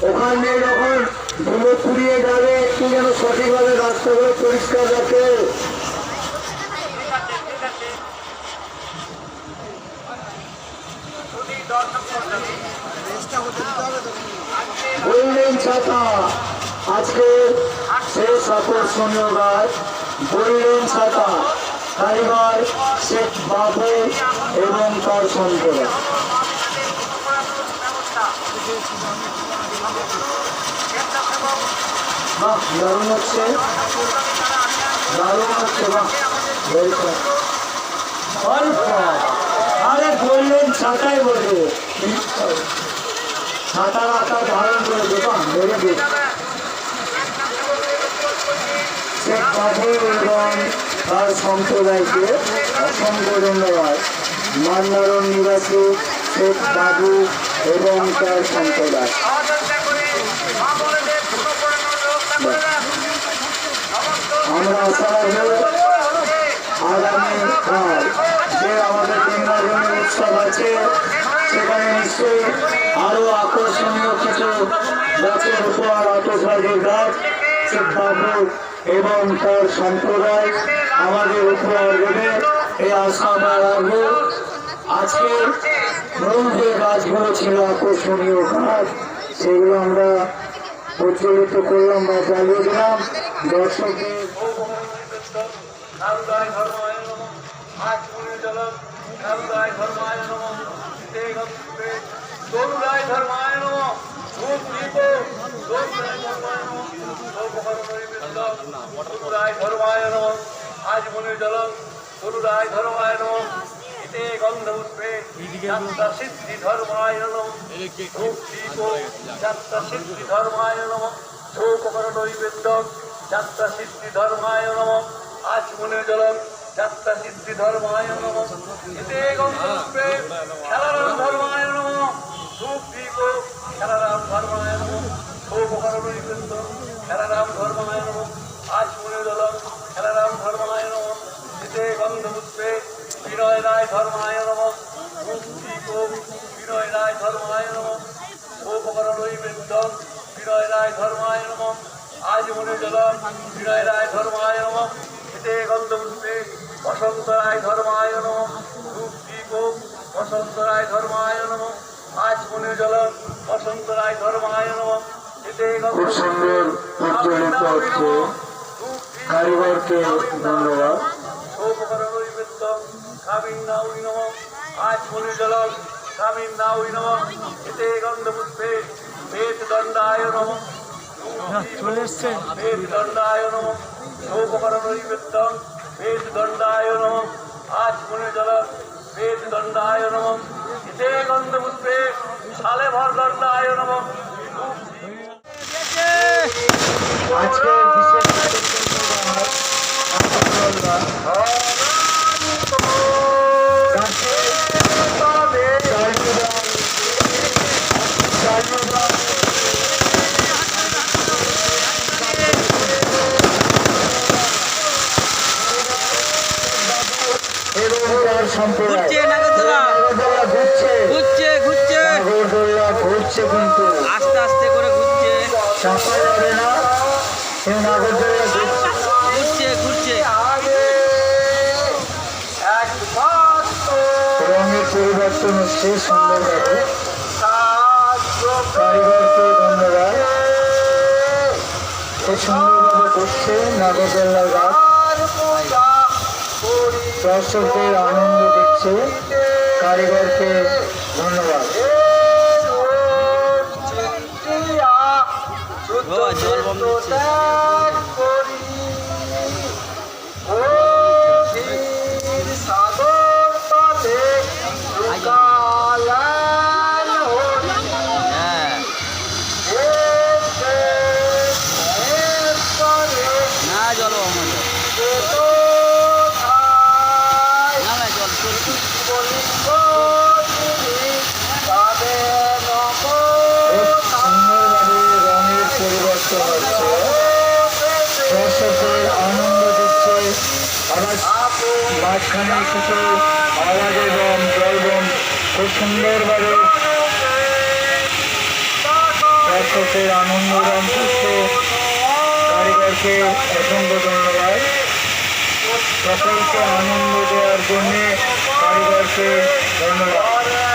ওখান দিয়ে যখন ধুলো পুড়িয়ে যাবে একটু যেন সঠিকভাবে রাস্তাগুলো পরিষ্কার রাখে। গোল্ডেন ছাতা আজকে শেষ আকর্ষণীয় গাছ গোল্ডেন ছাতা, কারিগর শেখ বাবু এবং তার সন্তানরা। বাহ, দারুণ হচ্ছে, দারুণ হচ্ছে, বাহ। আরে গোল্ডেন ছাতাই বলবে, ছাতার আকার ধারণ করে দেবা ধরে দিন। শেখ বাবু এবং তার সম্প্রদায়কে অসংখ্য ধন্যবাদ। মান্নারণ নিবাসী শেখ বাবু এবং তার সম্প্রদায়। আমরা আশা রাখবো আগামী কাল যে আমাদের নির্বাচনী উৎসব আছে সেখানে নিশ্চয়ই আরো আকর্ষণীয় কিছু গাছের উপহার আতশবাজির গাছ শেখ বাবু এবং তার সম্প্রদায় আমাদের উপহার দেবে, এই আশা আমরা রাখবো। আজকে মূল যে গাছগুলো ছিল আকর্ষণীয় গাছ সেগুলো আমরা প্রচলিত করলাম বা চালিয়ে দিলাম দর্শকদের। আজ মনে জলম তরুরায় ধর্মায় নম ইতে গন্ধ উঠবে যাত্রা সিদ্ধি ধর্মায় নম যাত্রা সিদ্ধি ধর্মায় নম শোকর নৈবেদ্য যাত্রা সিদ্ধি ধর্মায় নম আজ মনে জলম যাত্রা সিদ্ধি ধর্মায় নম ইতে গন্ধ উঠবে খেলারাম ধর্মায় নম ধূপ দীপ খেলারাম ধর্মায় নম শোকর নৈবেদ্য খেলারাম ধর্মায় নম আজ মনে জলম খেলারাম ধর্মায় নম ইতে গন্ধ উঠবে বিনয় রায় ধর্মায় নম ধূপ দীপ বিনয় রায় ধর্মায় নম শোকর নৈবেদ্য বিনয় রায় ধর্মায় নম আজ মনে জলম বিনয় রায় ধর্মায় নম ইতে গন্ধ উঠবে বসন্ত রায় ধর্মায় নম ধূপ দীপ বসন্ত রায় ধর্মায় নম আজ মনে জলম বসন্ত রায় ধর্মায় নম ইতে খুব সুন্দর উজ্জ্বলিত হচ্ছে, কারিগরকে ধন্যবাদ। আজ মনে জলম কামিন নাউই নম এতে গন্ধ পুষ্পে বেদ দণ্ডায় নম চলে এসছে বেদ দণ্ডায় নম সৌপকর নৈবেদ্যম বেদ দণ্ডায় নম আজ মনে জলম বেদ দণ্ডায় নম এতে গন্ধ পুষ্পে সালে ভর দণ্ডায় নম আজকে বিশেষ ঘুরছে কিন্তু আস্তে আস্তে করে ঘুরছে, চাপা যাবে না, নাগরদোলা ঘুরছে ঘুরছে রঙের পরিবর্তন হচ্ছে সুন্দরভাবে। কারিগরকে ধন্যবাদ, খুব সুন্দরভাবে করছে নাগরদোলার গাছ, দর্শকদের আনন্দ দিচ্ছে, কারিগরকে ধন্যবাদ। জল বম দিচ্ছে। না জল বম না না জল চলছে। রঙের পরিবর্তন হচ্ছে, দর্শকদের আনন্দ দিচ্ছে, আবার মাঝখানে কিছু আওয়াজের বম জল বম খুব সুন্দরভাবে দর্শকের আনন্দ দান করছে। কারিগরকে অসংখ্য ধন্যবাদ। সকলকে আনন্দ দেওয়ার জন্য কারিগরকে ধন্যবাদ।